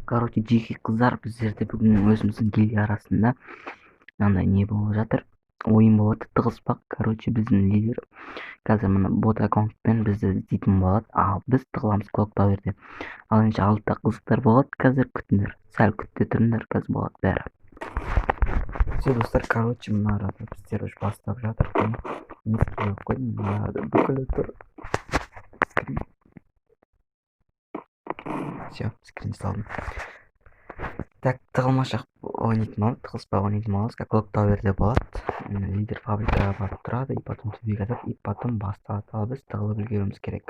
Короче, жеке қыздар, біздерде бүгін өзіміздің гильдия арасында мынандай не болып жатыр. Ойын болады, тығызбақ. Короче, біздің лидер қазір мына бот аккаунтпен бізді іздейтін болады, ал біз тығыламыз клоктауэрде. Ал енді алдыда қызықтар болады, қазір күтіңдер. Сәл күтте тұрыңдар, қазір болады бәрі. Все, достар, короче, мына арада біздер уже бастап жатыр. Не істеп қойдым, мына арада бүкілі тұр. Все, скрин салдым. Так, тығылмашақ ойнайтын боламыз, тығылыспай ойнайтын боламыз. Клоктауэрде болады. Лидер фабрикаға барып тұрады, и потом төбеге атады, и потом басталады. Ал біз тығылып үлгеруіміз керек.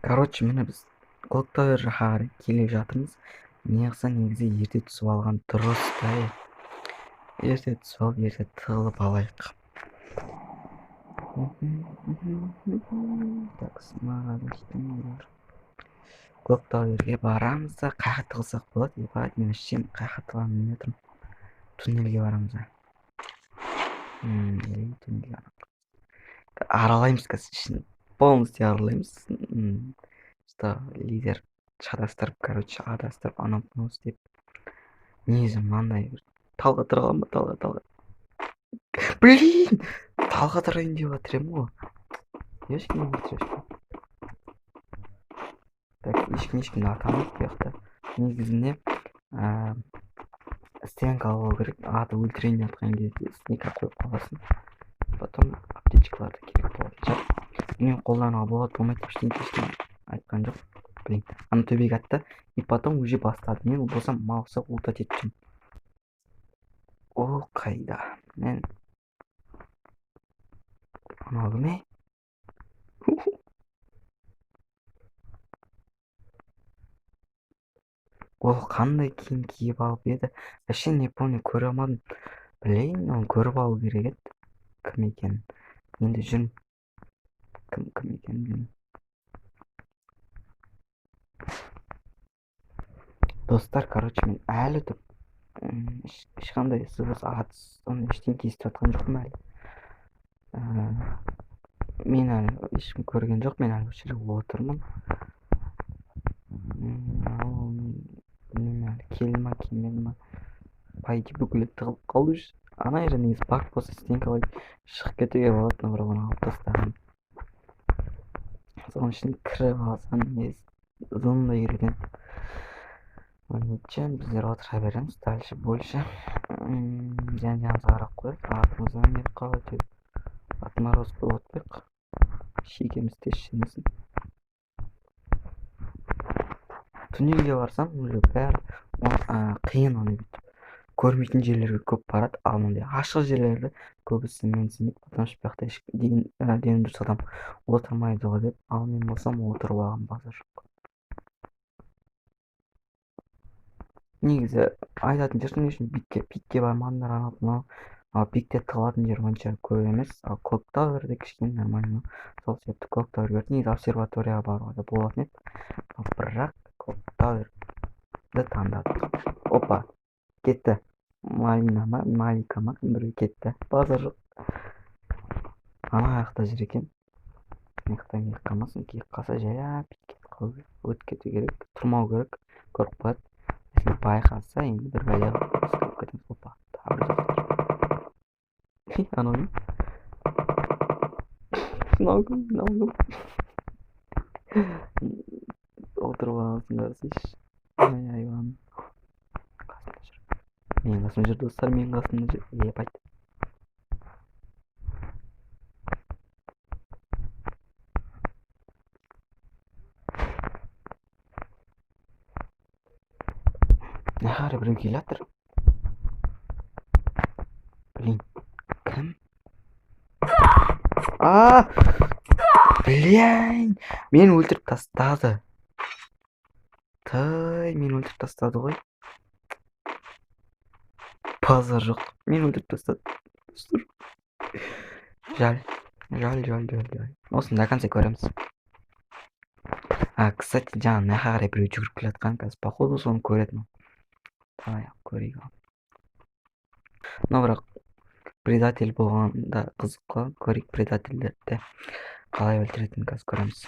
Короче, міне біз клоктауэр жаққа қарай келе жатырмыз. Неғысы негізі ерте түсіп алған дұрыс та. Ерте түсіп алып, ерте тығылып алайық. Так, смотрим. Клоктауэрге барамыз да, қайда тығылсақ болады? Ебать, мен ішсем қайда тығыламын білмей тұрмын. Туннельге барамыз да. Туннельге аралаймыз қазір ішін. Полностью аралаймыз. Что лидер шатастырып, короче, адастырып, анау істеп. Негізі мынандай талға тұрған ба, талға. Блин! Талға тұрайын деп жатыр едім ғой. Ешкім өлтіріп. Так, ешкімді атамайды бұл жақта. Негізінде стенка алу керек. Аты өлтірейін деп жатқан кезде снайпер қойып қаласың. Потом аптечкаларды керек болады. Мен қолдануға болады, болмайды, ештеңе айтқан жоқ. Блин, ана төбеге атты, и потом уже бастады. Мен болсам маусы ултат етпеймін. Ол қайда? Мен анау кім? Ол қандай киім киіп алып еді? Вообще не помню, көре алмадым. Блин, оны көріп алу керек еді. Кім екенін. Енді жүрмін. Кім екенін білмеймін. Достар, короче, мен әлі тұр. Ешқандай сыбыс атыс, оны ештеңе естіп жатқан жоқпын әлі. Мен әлі ешкім көрген жоқ, мен әлі жерде отырмын. Келма, келмеді ма? Пайки бүкілі тығылып қалу үшін. Ана жерде негізі бак болса стенкалай шығып кетуге болады, но бірақ оны алып тастаған. Соның ішіне кіріп алсаң, зондай керектен. Ничего, біздер отыра береміз, дальше больше. Жан-жағымызға қарап қояйық, атымыздан келіп қалады. Отморозка отпайық. Шекеміз тез шынысын. Туннельге барсам, уже бәрі қиын оны бүйтіп. Көрмейтін жерлерге көп барады, ал мындай ашық жерлерді көбісі менсінбейді, потому что бұл жақта дені дұрыс адам отырмайды ғой деп, ал мен болсам отырып алған базар жоқ. Негізі айтатын жерсің үшін пикке бармадыңдар, анау, ал пикте тығылатын жер онша көп емес, ал клоктауэрде кішкене нормально. Сол себепті клоктауэрге негізі обсерваторияға баруға да болатын еді, бірақ клоктауэрді таңдадық. Опа, кетті. Малика ма біреу кетті. Базар жоқ. Ана аяқта жүр екен. Аяқтан киіп қалмасын, киіп қалса жайлап өтіп кету керек, тұрмау керек, көріп қояды. Если байқаса, енді бір бәле қылып кетеміз. Опа, тағы бір жақта. Анау кім? Мынау кім? Отырып аласыңдар сіз. Айван. Менің қасымда жүр, достар, менің қасымда жүр. Ебать. Нахары біреу келе жатыр. Блин, кім? Блин, мен өлтіріп тастады. Мен өлтіріп тастады ғой. Базар жоқ. Мен өлтіріп тастады. Жаль. Осыны до конца көреміз. Кстати, жаңа наққа қарай біреу жүгіріп келе жатқан, қазір походу соны көретін. Давай, көрейік. Но бірақ предатель болғанда қызық қой, көрейік предательдерді қалай өлтіретінін қазір көреміз.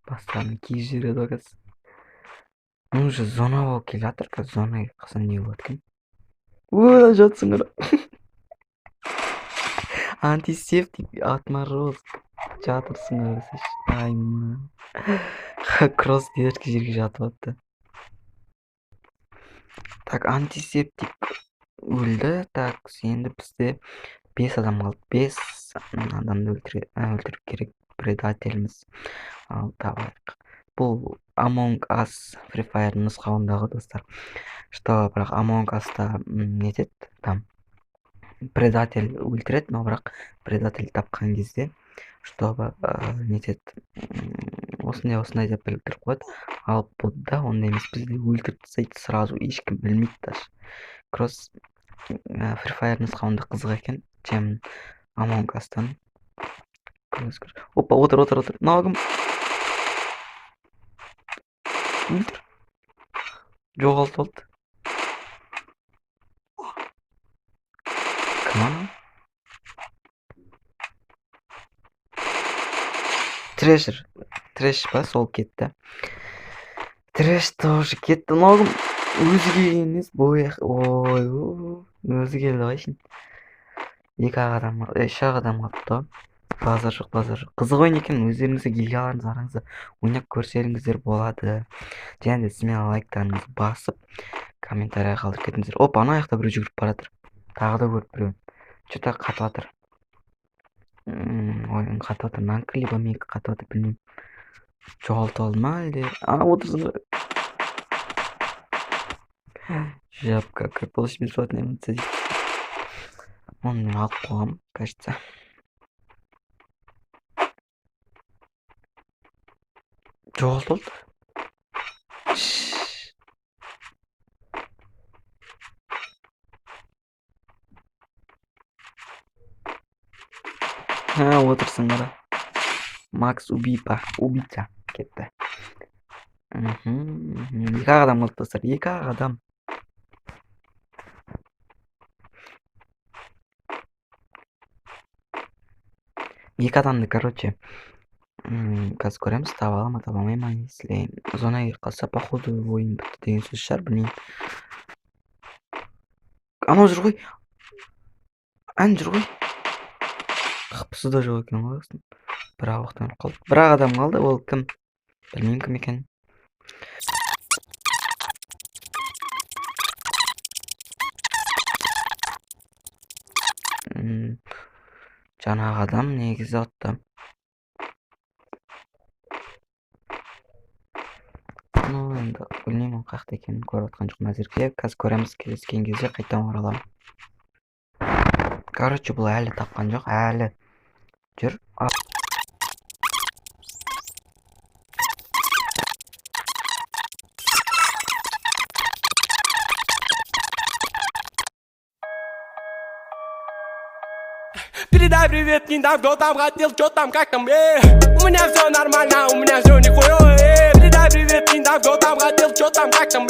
Бастарын киіп жібереді ғой қазір. Он уже зона болып келе жатыр. Қазір зонаға қалсам не болады екен? Ой, жатсыңдар. Антисептик, отмороз. Жатырсыңдар. Айма. Кросс девочка жерге жатып алыпты. Так, антисептик өлді. Так, енді бізде 5 адам қалды. 5 адамды өлтіріп керек. Предательміз. Ал табайық. Бұл Among Us Free Fire нұсқауындағы достар. Что, бірақ Among Us'та нетеді? Там предатель өлтіреді, но бірақ предатель тапқан кезде, чтобы нетеді? Осындай деп білдіріп қояды. Ал бұда ондай емес, бізді өлтіріп тастайды сразу, ешкім білмейді даже. Кросс Free Fire нұсқауында қызық екен, чем Among Us'тан. Опа, отыр. Нағым. Өлтір. Жоғалт болды. Кім ана? Треш па, сол кетті. Треш тоже кетті. Нағым. Өзі келген емес, ой, өзі келді ғайшын. 2 адам, 3 адам қалыпты. Базар жоқ. Қызық ойын екен, өздеріңізді келге аларыңыз, араңызды ойнап көрсеңіздер болады. Және де сізмен лайктарыңызды басып, комментария қалдырып кетіңіздер. Опа, ана аяқта біреу жүгіріп баратыр. Тағы да көріп біреу. Что-то қатып жатыр. Ойын қатып жатыр. Наnkы либо менікі қатып жатыр, білмеймін. Жоғалтып алды ма әлде? Ана отырсың. Жапка, как получить бесплатные эмоции. Он мне алып қоғам, кажется. Жоғалтып алды. Отырсыңдар. Макс убийца кетті. 2 адам қалды достар, 2 адам. Екі адамды, короче, қазір көреміз, таба ала ма, таба алмай ма, если зонаға қалса, походу ойын бітті деген сөз шығар, білмеймін. Анау жүр ғой. Ән жүр ғой. Қапысы да жоқ екен ғой. Бірақ уақыттан қалды. Бірақ адам қалды, ол кім? Білмеймін кім екен. Жаңағы адам негізі атты. Ну, енді білмеймін қақта екенін көріп атқан жоқпын әзірге. Қазір көреміз, келіскен кезде қайтадан ораламын. Короче, бұл әлі тапқан жоқ, әлі жүр. Передай привет, недавно там хотел, что там, как там, У меня все нормально, у меня все нихуя, Передай привет, недавно там хотел, что там, как там,